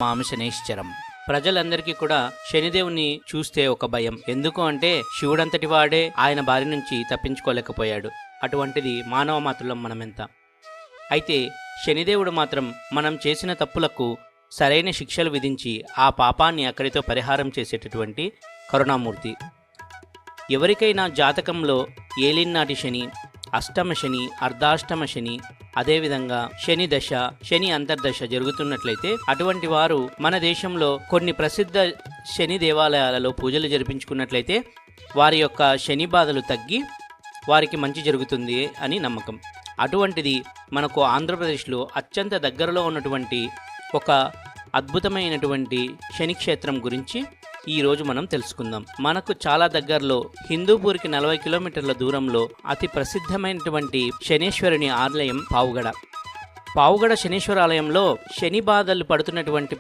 మాం శనైశ్చరం. ప్రజలందరికీ కూడా శనిదేవుని చూస్తే ఒక భయం. ఎందుకు అంటే శివుడంతటి వాడే ఆయన బారి నుంచి తప్పించుకోలేకపోయాడు. అటువంటిది మానవ మాత్రులం మనమెంత. అయితే శనిదేవుడు మాత్రం మనం చేసిన తప్పులకు సరైన శిక్షలు విధించి ఆ పాపాన్ని అక్కడితో పరిహారం చేసేటటువంటి కరుణామూర్తి. ఎవరికైనా జాతకంలో ఏలినాటి శని, అష్టమ శని, అర్ధాష్టమ శని, అదేవిధంగా శని దశ, శని అంతర్దశ జరుగుతున్నట్లయితే అటువంటి వారు మన దేశంలో కొన్ని ప్రసిద్ధ శని దేవాలయాలలో పూజలు జరిపించుకున్నట్లయితే వారి యొక్క శని బాధలు తగ్గి వారికి మంచి జరుగుతుంది అని నమ్మకం. అటువంటిది మనకు ఆంధ్రప్రదేశ్లో అత్యంత దగ్గరలో ఉన్నటువంటి ఒక అద్భుతమైనటువంటి శనిక్షేత్రం గురించి ఈరోజు మనం తెలుసుకుందాం. మనకు చాలా దగ్గరలో హిందూపూర్కి 40 కిలోమీటర్ల దూరంలో అతి ప్రసిద్ధమైనటువంటి శనేశ్వరుని ఆలయం పావుగడ. శనేశ్వర ఆలయంలో శని బాధలు పడుతున్నటువంటి